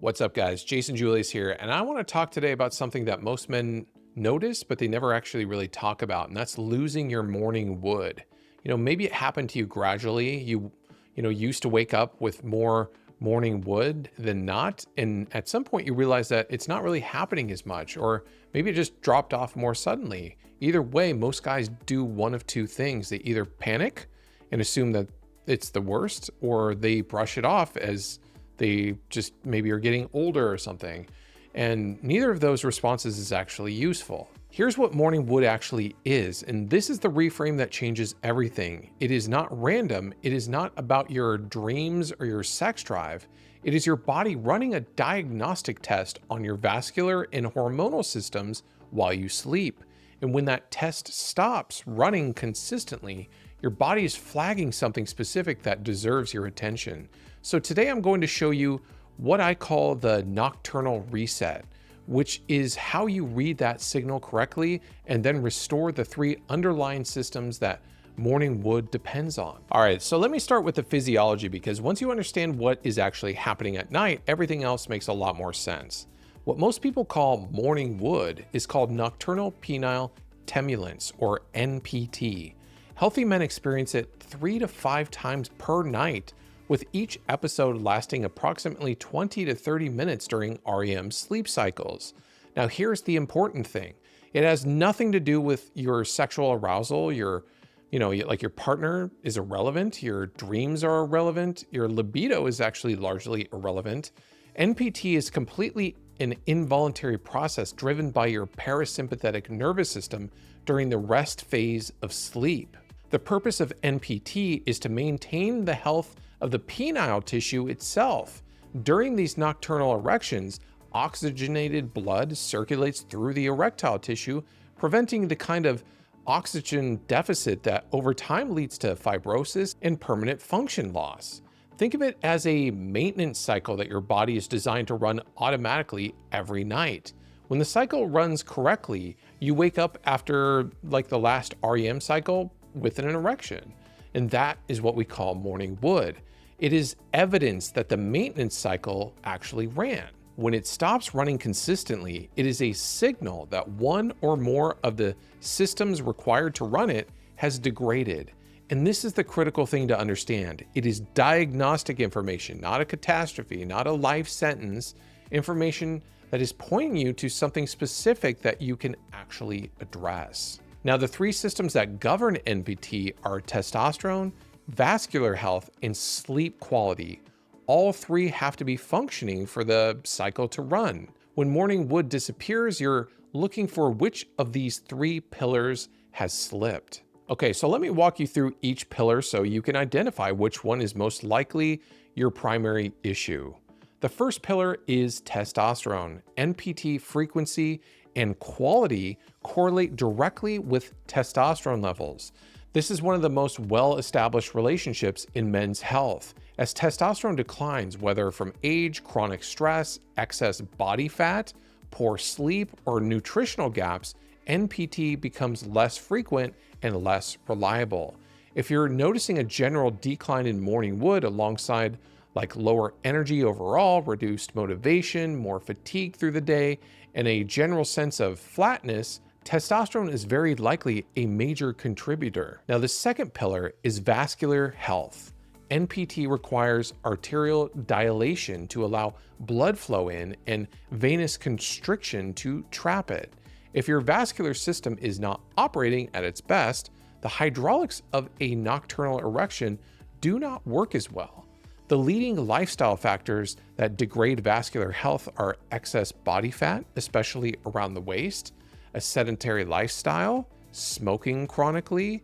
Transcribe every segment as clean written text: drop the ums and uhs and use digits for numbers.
What's up, guys? Jason Julius here, and I want to talk today about something that most men notice, but they never actually really talk about, and that's losing your morning wood. Maybe it happened to you gradually. You used to wake up with more morning wood than not, and at some point you realize that it's not really happening as much, or maybe it just dropped off more suddenly. Either way, most guys do one of two things. They either panic and assume that it's the worst, or they brush it off as they just maybe are getting older or something. And neither of those responses is actually useful. Here's what morning wood actually is, and this is the reframe that changes everything. It is not random. It is not about your dreams or your sex drive. It is your body running a diagnostic test on your vascular and hormonal systems while you sleep. And when that test stops running consistently, your body is flagging something specific that deserves your attention. So today I'm going to show you what I call the nocturnal reset, which is how you read that signal correctly and then restore the three underlying systems that morning wood depends on. All right, so let me start with the physiology, because once you understand what is actually happening at night, everything else makes a lot more sense. What most people call morning wood is called nocturnal penile tumescence, or NPT. Healthy men experience it 3 to 5 times per night, with each episode lasting approximately 20 to 30 minutes during REM sleep cycles. Now, here's the important thing. It has nothing to do with your sexual arousal. Your partner is irrelevant. Your dreams are irrelevant. Your libido is actually largely irrelevant. NPT is completely an involuntary process driven by your parasympathetic nervous system during the rest phase of sleep. The purpose of NPT is to maintain the health of the penile tissue itself. During these nocturnal erections, oxygenated blood circulates through the erectile tissue, preventing the kind of oxygen deficit that over time leads to fibrosis and permanent function loss. Think of it as a maintenance cycle that your body is designed to run automatically every night. When the cycle runs correctly, you wake up after the last REM cycle with an erection. And that is what we call morning wood. It is evidence that the maintenance cycle actually ran. When it stops running consistently, it is a signal that one or more of the systems required to run it has degraded. And this is the critical thing to understand. It is diagnostic information, not a catastrophe, not a life sentence, information that is pointing you to something specific that you can actually address. Now, the three systems that govern NPT are testosterone, vascular health, and sleep quality. All three have to be functioning for the cycle to run. When morning wood disappears, you're looking for which of these three pillars has slipped. Okay, so let me walk you through each pillar so you can identify which one is most likely your primary issue. The first pillar is testosterone. NPT frequency and quality correlate directly with testosterone levels. This is one of the most well-established relationships in men's health. As testosterone declines, whether from age, chronic stress, excess body fat, poor sleep, or nutritional gaps, NPT becomes less frequent and less reliable. If you're noticing a general decline in morning wood alongside lower energy overall, reduced motivation, more fatigue through the day, and a general sense of flatness, testosterone is very likely a major contributor. Now, the second pillar is vascular health. NPT requires arterial dilation to allow blood flow in and venous constriction to trap it. If your vascular system is not operating at its best, the hydraulics of a nocturnal erection do not work as well. The leading lifestyle factors that degrade vascular health are excess body fat, especially around the waist, a sedentary lifestyle, smoking chronically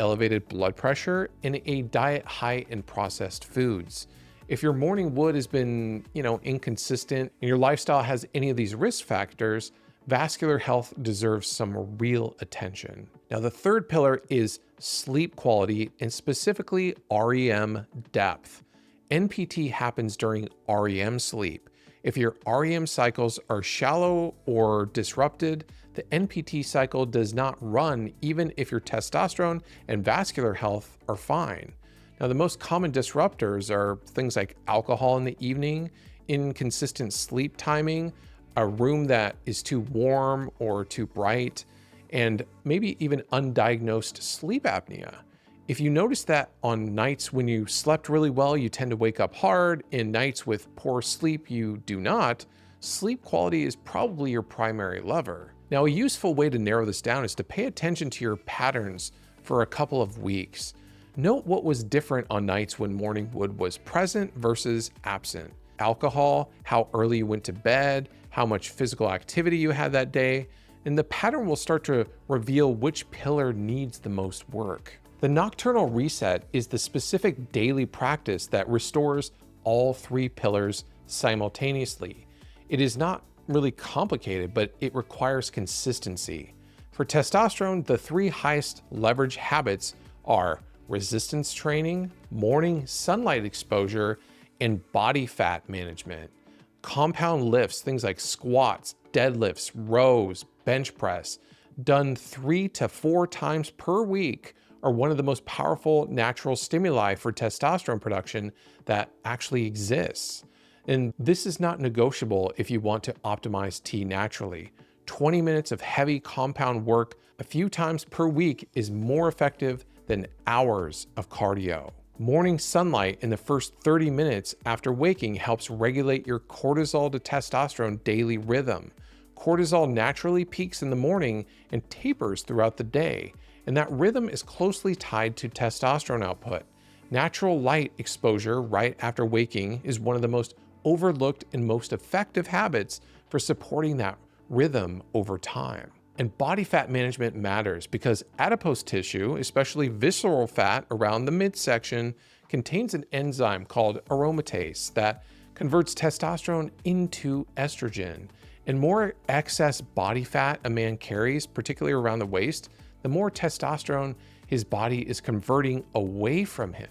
elevated blood pressure, and a diet high in processed foods. If your morning wood has been, inconsistent and your lifestyle has any of these risk factors, vascular health deserves some real attention. Now, the third pillar is sleep quality, and specifically REM depth. NPT happens during REM sleep. If your REM cycles are shallow or disrupted, the NPT cycle does not run even if your testosterone and vascular health are fine. Now, the most common disruptors are things like alcohol in the evening, inconsistent sleep timing, a room that is too warm or too bright, and maybe even undiagnosed sleep apnea. If you notice that on nights when you slept really well, you tend to wake up hard, in nights with poor sleep, you do not, sleep quality is probably your primary lever. Now, a useful way to narrow this down is to pay attention to your patterns for a couple of weeks. Note what was different on nights when morning wood was present versus absent. Alcohol, how early you went to bed, how much physical activity you had that day, and the pattern will start to reveal which pillar needs the most work. The nocturnal reset is the specific daily practice that restores all three pillars simultaneously. It is not really complicated, but it requires consistency. For testosterone, the three highest leverage habits are resistance training, morning sunlight exposure, and body fat management. Compound lifts, things like squats, deadlifts, rows, bench press, done 3 to 4 times per week are one of the most powerful natural stimuli for testosterone production that actually exists. And this is not negotiable if you want to optimize T naturally. 20 minutes of heavy compound work a few times per week is more effective than hours of cardio. Morning sunlight in the first 30 minutes after waking helps regulate your cortisol to testosterone daily rhythm. Cortisol naturally peaks in the morning and tapers throughout the day, and that rhythm is closely tied to testosterone output. Natural light exposure right after waking is one of the most overlooked and most effective habits for supporting that rhythm over time. And body fat management matters because adipose tissue, especially visceral fat around the midsection, contains an enzyme called aromatase that converts testosterone into estrogen. And more excess body fat a man carries, particularly around the waist, the more testosterone his body is converting away from him.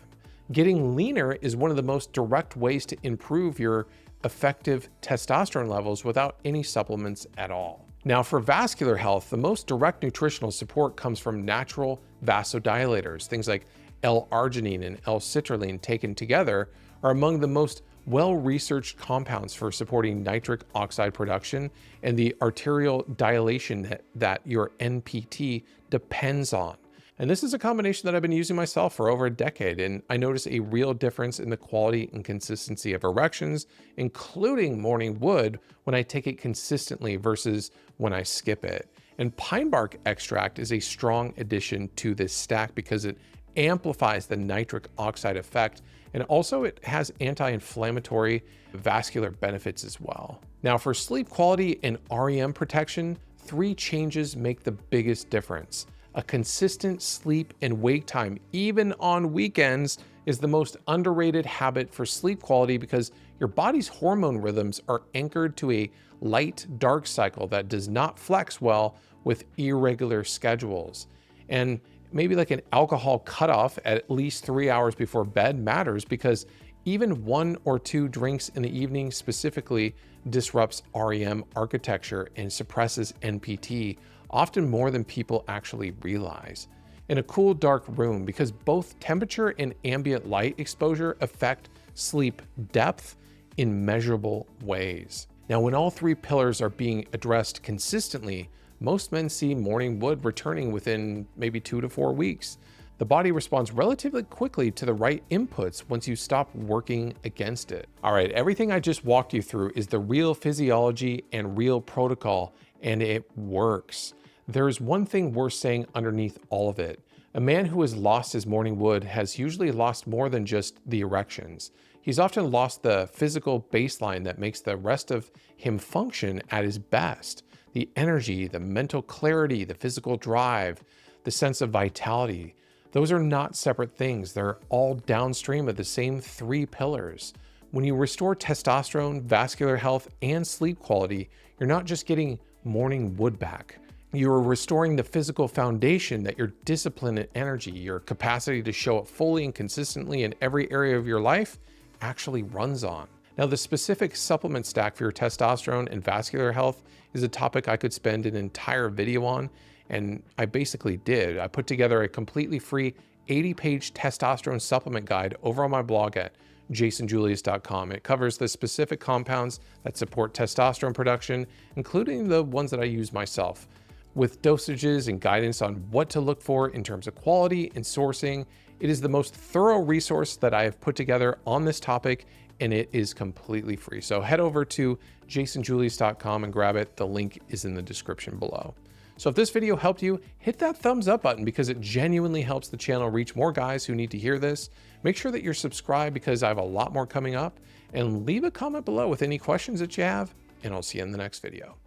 Getting leaner is one of the most direct ways to improve your effective testosterone levels without any supplements at all. Now, for vascular health, the most direct nutritional support comes from natural vasodilators. Things like L-arginine and L-citrulline taken together are among the most well-researched compounds for supporting nitric oxide production and the arterial dilation that your NPT depends on. And this is a combination that I've been using myself for over a decade, and I notice a real difference in the quality and consistency of erections, including morning wood, when I take it consistently versus when I skip it. And pine bark extract is a strong addition to this stack because it amplifies the nitric oxide effect, and also it has anti-inflammatory vascular benefits as well. Now, for sleep quality and REM protection, 3 changes make the biggest difference. A consistent sleep and wake time, even on weekends, is the most underrated habit for sleep quality because your body's hormone rhythms are anchored to a light-dark cycle that does not flex well with irregular schedules. And maybe like an alcohol cutoff at least 3 hours before bed matters because even 1 or 2 drinks in the evening specifically disrupts REM architecture and suppresses NPT, often more than people actually realize. In a cool, dark room, because both temperature and ambient light exposure affect sleep depth in measurable ways. Now, when all 3 pillars are being addressed consistently, most men see morning wood returning within maybe 2 to 4 weeks. The body responds relatively quickly to the right inputs once you stop working against it. All right, everything I just walked you through is the real physiology and real protocol, and it works. There's one thing worth saying underneath all of it. A man who has lost his morning wood has usually lost more than just the erections. He's often lost the physical baseline that makes the rest of him function at his best. The energy, the mental clarity, the physical drive, the sense of vitality. Those are not separate things. They're all downstream of the same 3 pillars. When you restore testosterone, vascular health, and sleep quality, you're not just getting morning wood back. You're restoring the physical foundation that your discipline and energy, your capacity to show up fully and consistently in every area of your life actually runs on. Now, the specific supplement stack for your testosterone and vascular health is a topic I could spend an entire video on, and I basically did. I put together a completely free 80-page testosterone supplement guide over on my blog at jasonjulius.com. It covers the specific compounds that support testosterone production, including the ones that I use myself, with dosages and guidance on what to look for in terms of quality and sourcing. It is the most thorough resource that I have put together on this topic, and it is completely free. So head over to jasonjulius.com and grab it. The link is in the description below. So if this video helped you, hit that thumbs up button because it genuinely helps the channel reach more guys who need to hear this. Make sure that you're subscribed because I have a lot more coming up, and leave a comment below with any questions that you have, and I'll see you in the next video.